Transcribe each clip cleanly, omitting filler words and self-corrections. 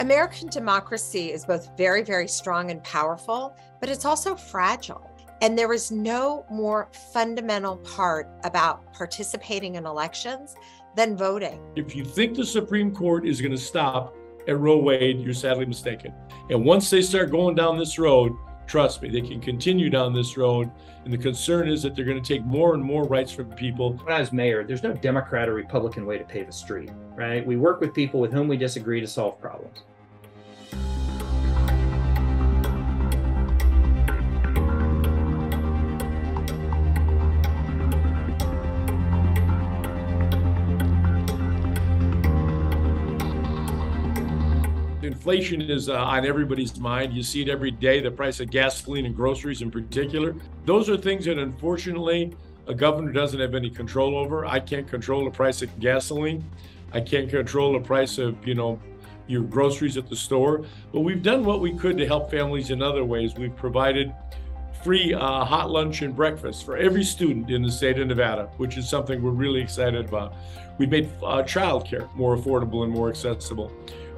American democracy is both very, very strong and powerful, but it's also fragile. And there is no more fundamental part about participating in elections than voting. If you think the Supreme Court is going to stop at Roe Wade, you're sadly mistaken. And once they start going down this road, trust me, they can continue down this road. And the concern is that they're going to take more and more rights from people. When I was mayor, there's no Democrat or Republican way to pave a street, right? We work with people with whom we disagree to solve problems. Inflation is on everybody's mind. You see it every day, the price of gasoline and groceries in particular. Those are things that unfortunately a governor doesn't have any control over. I can't control the price of gasoline. I can't control the price of, your groceries at the store. But we've done what we could to help families in other ways. We've provided free hot lunch and breakfast for every student in the state of Nevada, which is something we're really excited about. We've made childcare more affordable and more accessible.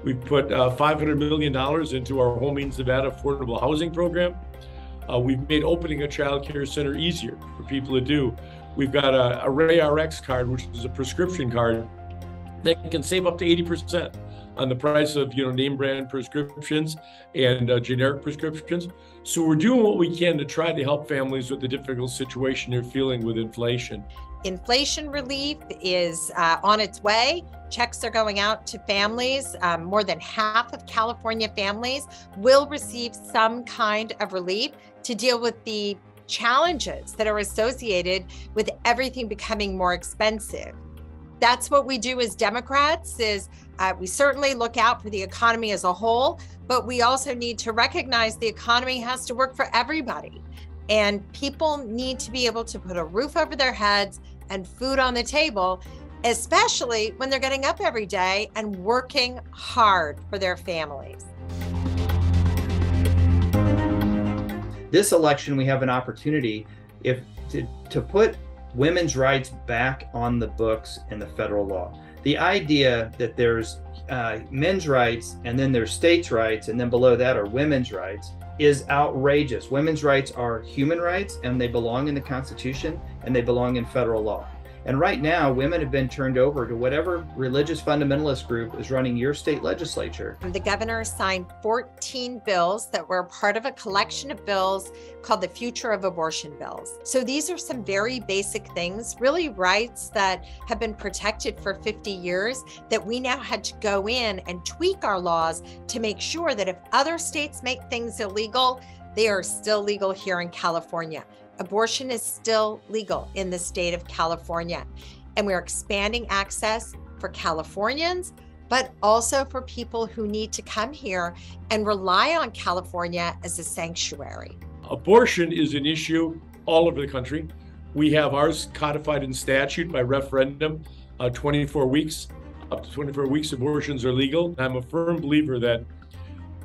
We've put $500 million into our Home Means Nevada affordable housing program. We've made opening a child care center easier for people to do. We've got a RayRx card, which is a prescription card that can save up to 80% on the price of name brand prescriptions and generic prescriptions. So we're doing what we can to try to help families with the difficult situation they're feeling with inflation. Inflation relief is on its way. Checks are going out to families. More than half of California families will receive some kind of relief to deal with the challenges that are associated with everything becoming more expensive. That's what we do as Democrats, is we certainly look out for the economy as a whole, but we also need to recognize the economy has to work for everybody. And people need to be able to put a roof over their heads and food on the table, especially when they're getting up every day and working hard for their families. This election, we have an opportunity to put women's rights back on the books in the federal law. The idea that there's men's rights and then there's states' rights and then below that are women's rights is outrageous. Women's rights are human rights and they belong in the Constitution and they belong in federal law. And right now, women have been turned over to whatever religious fundamentalist group is running your state legislature. The governor signed 14 bills that were part of a collection of bills called the Future of Abortion Bills. So these are some very basic things, really rights that have been protected for 50 years that we now had to go in and tweak our laws to make sure that if other states make things illegal, they are still legal here in California. Abortion is still legal in the state of California, and we're expanding access for Californians, but also for people who need to come here and rely on California as a sanctuary. Abortion is an issue all over the country. We have ours codified in statute by referendum, 24 weeks. Up to 24 weeks, abortions are legal. I'm a firm believer that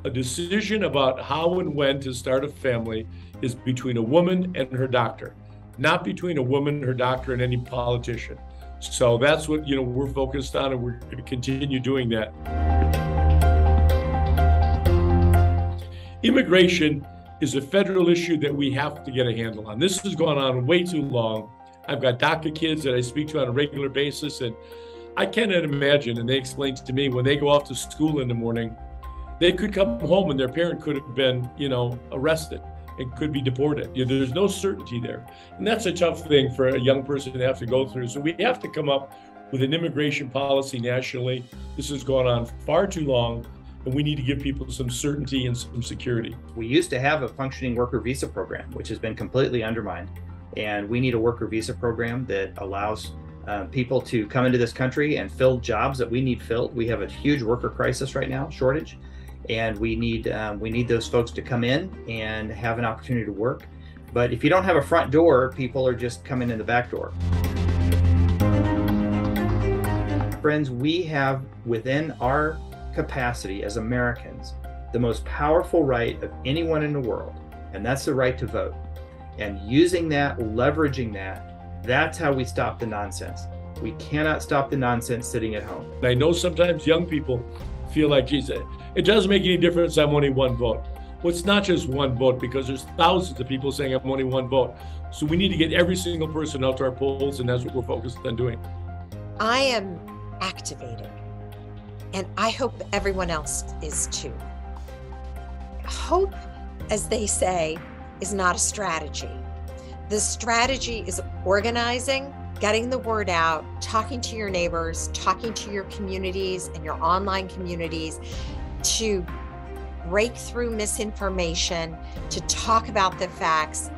a decision about how and when to start a family is between a woman and her doctor, not between a woman, her doctor, and any politician. So that's what we're focused on, and we're going to continue doing that. Immigration is a federal issue that we have to get a handle on. This has gone on way too long. I've got DACA kids that I speak to on a regular basis, and I cannot imagine, and they explain to me when they go off to school in the morning, they could come home and their parent could have been, arrested and could be deported. There's no certainty there. And that's a tough thing for a young person to have to go through. So we have to come up with an immigration policy nationally. This has gone on far too long, and we need to give people some certainty and some security. We used to have a functioning worker visa program, which has been completely undermined. And we need a worker visa program that allows people to come into this country and fill jobs that we need filled. We have a huge worker crisis right now, shortage. And we need those folks to come in and have an opportunity to work. But if you don't have a front door, people are just coming in the back door. Friends, we have within our capacity as Americans the most powerful right of anyone in the world, and that's the right to vote. And using that, leveraging that, that's how we stop the nonsense. We cannot stop the nonsense sitting at home. I know sometimes young people feel like, geez, it doesn't make any difference. I'm only one vote. Well, it's not just one vote, because there's thousands of people saying I'm only one vote. So we need to get every single person out to our polls, and that's what we're focused on doing. I am activated, and I hope everyone else is too. Hope, as they say, is not a strategy. The strategy is organizing, getting the word out, talking to your neighbors, talking to your communities and your online communities to break through misinformation, to talk about the facts,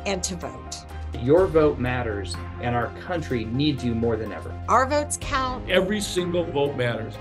and to vote. Your vote matters, and our country needs you more than ever. Our votes count. Every single vote matters.